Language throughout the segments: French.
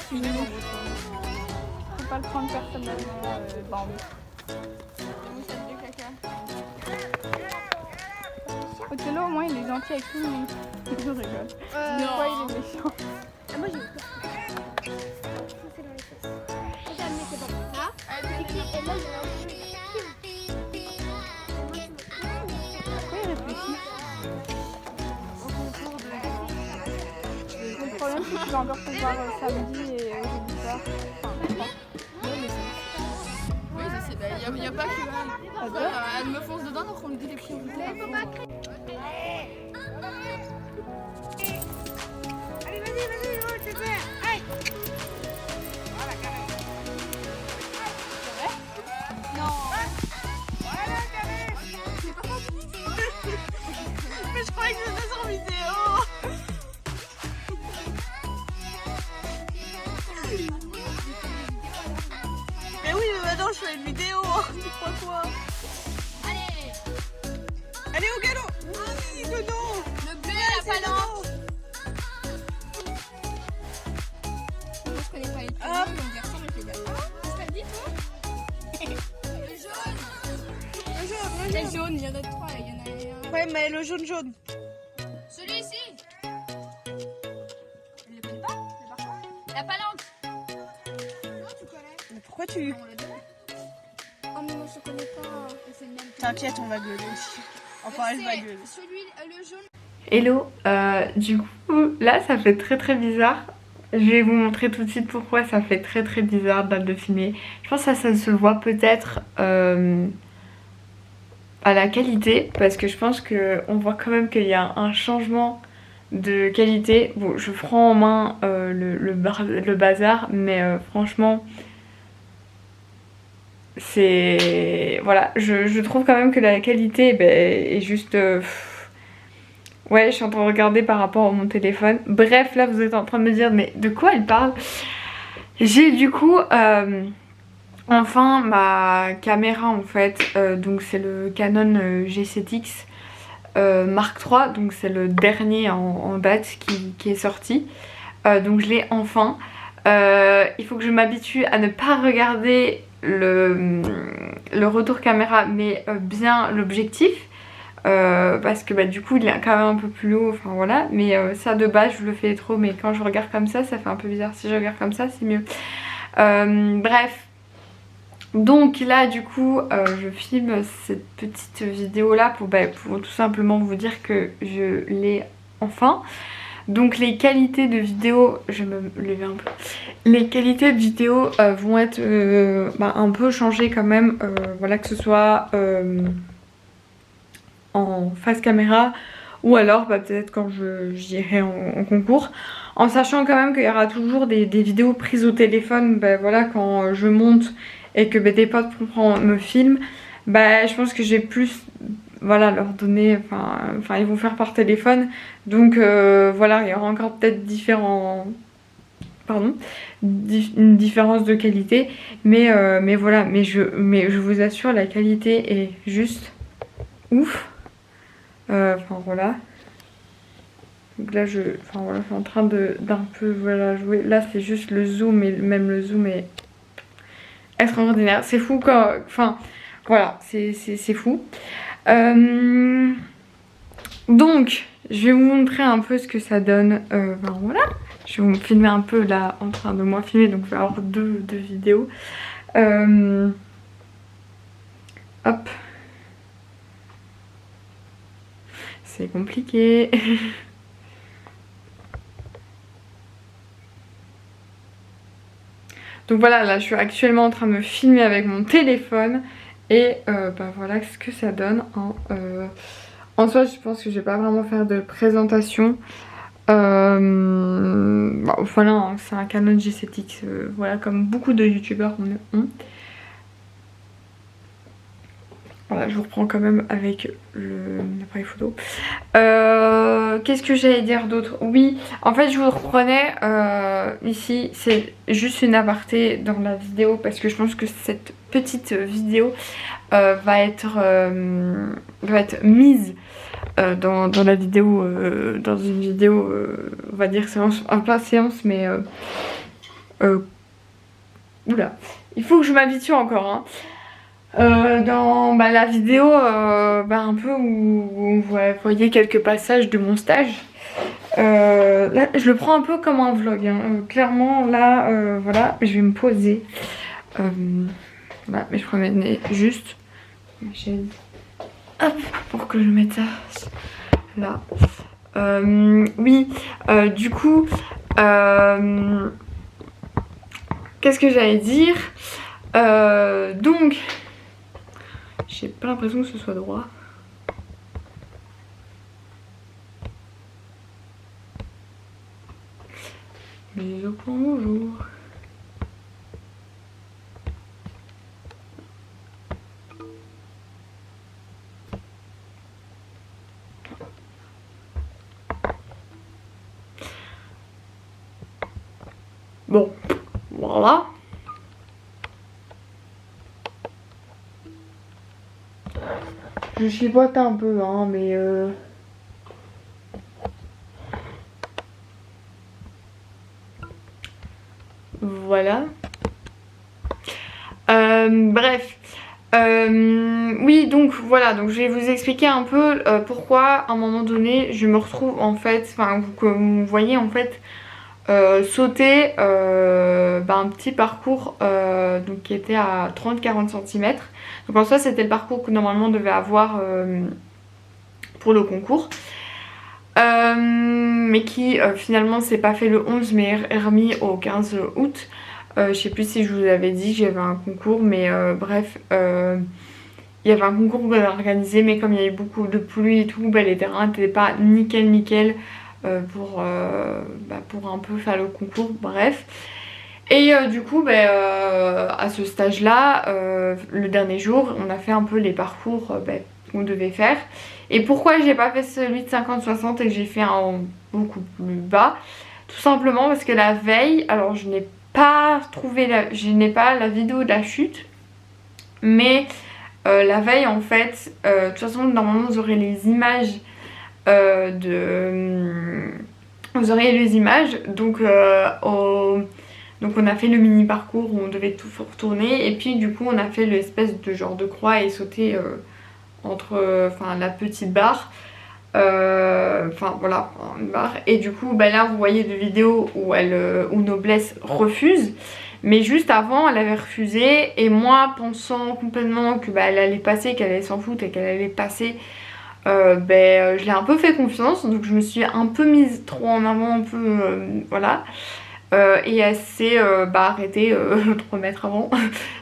suis nulle. Faut pas le prendre personnellement, Bambi. Othello au moins il est gentil avec tout, mais je rigole. Des fois il est méchant. Ah, moi j'ai eu peur. Foncer dans les fesses. J'ai amené tes bambous là. Et là il y a un Pourquoi il réfléchit? Le problème c'est que tu vas encore te voir samedi et jeudi soir. Enfin, je crois. Oui, je sais, il n'y a pas que elle. Elle me fonce dedans, donc on me dit les priorités. Allez, vas-y, oh, tu peux. Aïe. Voilà, carré. C'est vrai? Non. Voilà, carré. Mais je croyais que c'était en vidéo. Mais oui, mais maintenant je fais une vidéo, tu crois quoi? Allez au galop. Oui, dedans. Le blé, la palanque. Moi je connais pas les trucs, je vais me dire ça, mais je les gars. Tu t'as dit toi? Le jaune. Le jaune, il y en a trois, il y en a un. Ouais, mais le jaune. Celui-ci. Je le connais pas, le parfum. La palanque. Non, tu connais. Mais pourquoi tu... On l'a donné. Oh mais moi je connais pas. C'est le même. T'inquiète, on va gueuler aussi. Enfin, elle va gueuler. Celui, le jaune. Hello, du coup là ça fait très bizarre. Je vais vous montrer tout de suite pourquoi ça fait très bizarre de filmer. Je pense que ça se voit peut-être à la qualité, parce que je pense qu'on voit quand même qu'il y a un changement de qualité. Bon, je prends en main le bazar, mais franchement c'est... Voilà, je trouve quand même que la qualité est juste... Ouais, je suis en train de regarder par rapport à mon téléphone. Bref, là vous êtes en train de me dire mais de quoi elle parle? J'ai du coup enfin ma caméra en fait. Donc c'est le Canon G7X Mark III. Donc c'est le dernier en date qui est sorti. Donc je l'ai enfin. Il faut que je m'habitue à ne pas regarder le retour caméra mais bien l'objectif. Parce que du coup il est quand même un peu plus haut, enfin voilà, mais ça de base je le fais trop, mais quand je regarde comme ça fait un peu bizarre. Si je regarde comme ça c'est mieux. Bref, donc là du coup je filme cette petite vidéo là pour tout simplement vous dire que je l'ai enfin. Donc les qualités de vidéo, je vais me lever un peu, les qualités de vidéo vont être un peu changées quand même, voilà, que ce soit en face caméra ou alors peut-être quand j'irai en concours, en sachant quand même qu'il y aura toujours des vidéos prises au téléphone, voilà, quand je monte et que des potes me filment, je pense que j'ai plus, voilà, leur donner, enfin ils vont faire par téléphone, donc voilà, il y aura encore peut-être une différence de qualité, mais voilà, mais je vous assure la qualité est juste ouf. Enfin voilà. Donc là je suis en train d'un peu jouer. Là c'est juste le zoom, et même le zoom est extraordinaire. C'est fou quand. Enfin voilà, c'est fou. Donc je vais vous montrer un peu ce que ça donne. Voilà. Je vais vous filmer un peu là en train de moi filmer, donc je vais avoir deux vidéos. Hop. C'est compliqué. Donc voilà, là je suis actuellement en train de me filmer avec mon téléphone. Et voilà ce que ça donne. En soi je pense que je vais pas vraiment faire de présentation. Voilà, c'est un Canon G7X, voilà, comme beaucoup de youtubeurs ont. Voilà, je vous reprends quand même avec l'appareil photo. Qu'est-ce que j'allais dire d'autre? Oui, en fait je vous reprenais ici, c'est juste une aparté dans la vidéo parce que je pense que cette petite vidéo va être mise dans la vidéo, dans une vidéo, on va dire séance, pas séance, mais Oula, il faut que je m'habitue encore hein. Dans la vidéo un peu où vous voyez quelques passages de mon stage. Là je le prends un peu comme un vlog hein. Clairement là voilà, je vais me poser voilà, mais je promets juste ma chaise hop, pour que je mette ça là. Oui, du coup qu'est-ce que j'allais dire, donc j'ai pas l'impression que ce soit droit. Mais au point bonjour. Bon, voilà. Je chipote un peu, hein, mais voilà. Bref. Oui, donc voilà, donc je vais vous expliquer un peu pourquoi à un moment donné je me retrouve en fait, enfin vous voyez en fait sauter un petit parcours donc qui était à 30-40 cm. Donc en soi c'était le parcours que normalement on devait avoir pour le concours. Mais qui finalement s'est pas fait le 11 mais est remis au 15 août. Je sais plus si je vous avais dit que j'avais un concours, mais bref, il y avait un concours qu'on avait organisé, mais comme il y a eu beaucoup de pluie et tout, les terrains n'étaient pas nickel pour un peu faire le concours, bref. Et du coup, à ce stage-là, le dernier jour, on a fait un peu les parcours qu'on devait faire. Et pourquoi j'ai pas fait celui de 50-60 et que j'ai fait un beaucoup plus bas? Tout simplement parce que la veille, alors je n'ai pas la vidéo de la chute, mais la veille en fait, de toute façon normalement vous aurez les images vous aurez les images, donc on a fait le mini parcours où on devait tout retourner et puis du coup on a fait l'espèce de genre de croix et sauter entre la petite barre, voilà une barre, et du coup là vous voyez des vidéos où Noblesse refuse, mais juste avant elle avait refusé et moi pensant complètement que elle allait passer, qu'elle allait s'en foutre et qu'elle allait passer, je l'ai un peu fait confiance, donc je me suis un peu mise trop en avant, un peu voilà. Et elle s'est arrêtée 3 mètres avant.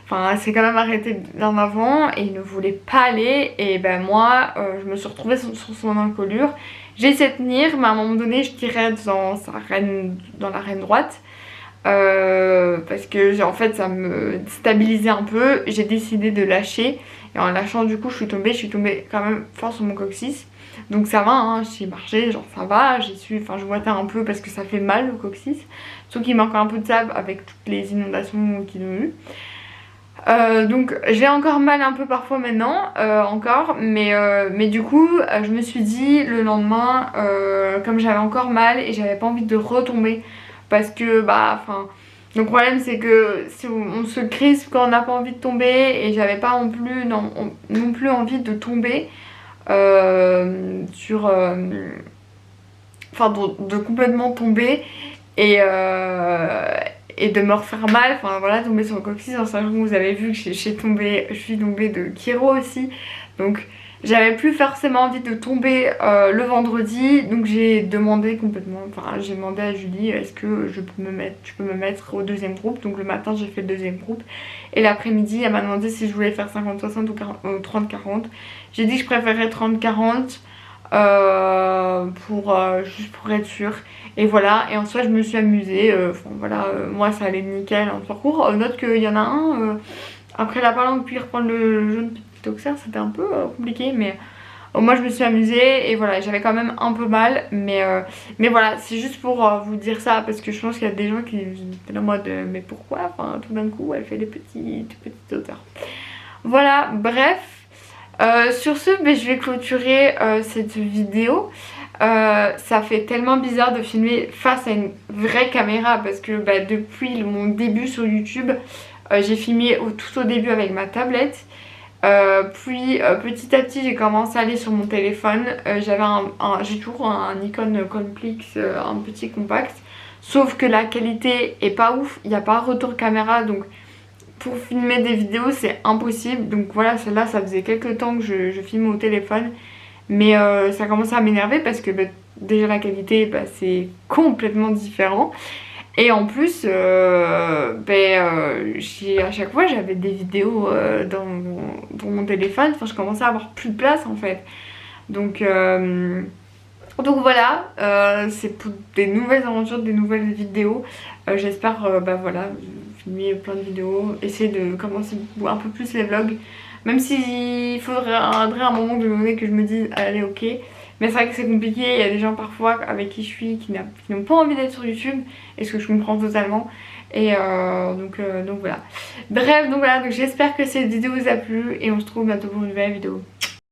Enfin elle s'est quand même arrêtée bien avant et ne voulait pas aller. Et moi je me suis retrouvée sur son encolure. J'ai essayé de tenir, mais à un moment donné je tirais dans la reine droite. Parce que en fait ça me déstabilisait un peu. J'ai décidé de lâcher. Et en lâchant du coup je suis tombée quand même fort sur mon coccyx. Donc ça va, hein, j'ai marché, genre ça va, je boitais un peu parce que ça fait mal au coccyx. Sauf qu'il manque un peu de sable avec toutes les inondations qu'il y a eu. Donc j'ai encore mal un peu parfois maintenant, encore, mais du coup je me suis dit le lendemain, comme j'avais encore mal et j'avais pas envie de retomber, parce que le problème c'est que si on se crispe quand on n'a pas envie de tomber, et j'avais pas non plus envie de tomber de complètement tomber et de me refaire mal, tomber sur le coccyx, en sachant que vous avez vu que je suis tombée de Kiro aussi, donc j'avais plus forcément envie de tomber le vendredi, donc j'ai demandé à Julie, est-ce que tu peux me mettre au deuxième groupe. Donc le matin j'ai fait le deuxième groupe et l'après-midi elle m'a demandé si je voulais faire 50-60 ou 30-40. J'ai dit que je préférais 30-40 juste pour être sûre. Et voilà, et en soi je me suis amusée, moi ça allait nickel en parcours. Note qu'il y en a un, après la palanque puis reprendre le jaune petit auxerre, c'était un peu compliqué, mais moi je me suis amusée et voilà, j'avais quand même un peu mal, mais voilà, c'est juste pour vous dire ça, parce que je pense qu'il y a des gens qui étaient en mode mais pourquoi, tout d'un coup elle fait des petites hauteurs. Voilà, bref. Sur ce, je vais clôturer cette vidéo. Ça fait tellement bizarre de filmer face à une vraie caméra parce que depuis mon début sur YouTube, j'ai filmé tout au début avec ma tablette. Puis petit à petit j'ai commencé à aller sur mon téléphone. J'ai toujours un Nikon Conplix, un petit compact. Sauf que la qualité est pas ouf, il n'y a pas retour caméra, donc pour filmer des vidéos c'est impossible. Donc voilà, celle-là ça faisait quelques temps que je filme au téléphone. Mais ça commençait à m'énerver parce que déjà la qualité c'est complètement différent. Et en plus, à chaque fois j'avais des vidéos dans mon téléphone, enfin je commençais à avoir plus de place en fait. Donc voilà, c'est pour des nouvelles aventures, des nouvelles vidéos. J'espère voilà, filmer plein de vidéos, essayer de commencer un peu plus les vlogs. Même s'il faudrait un moment donné que je me dise allez ok. Mais c'est vrai que c'est compliqué, il y a des gens parfois avec qui je suis qui n'ont pas envie d'être sur YouTube. Et ce que je comprends totalement. Et donc voilà. Bref, donc voilà, donc j'espère que cette vidéo vous a plu. Et on se retrouve bientôt pour une nouvelle vidéo.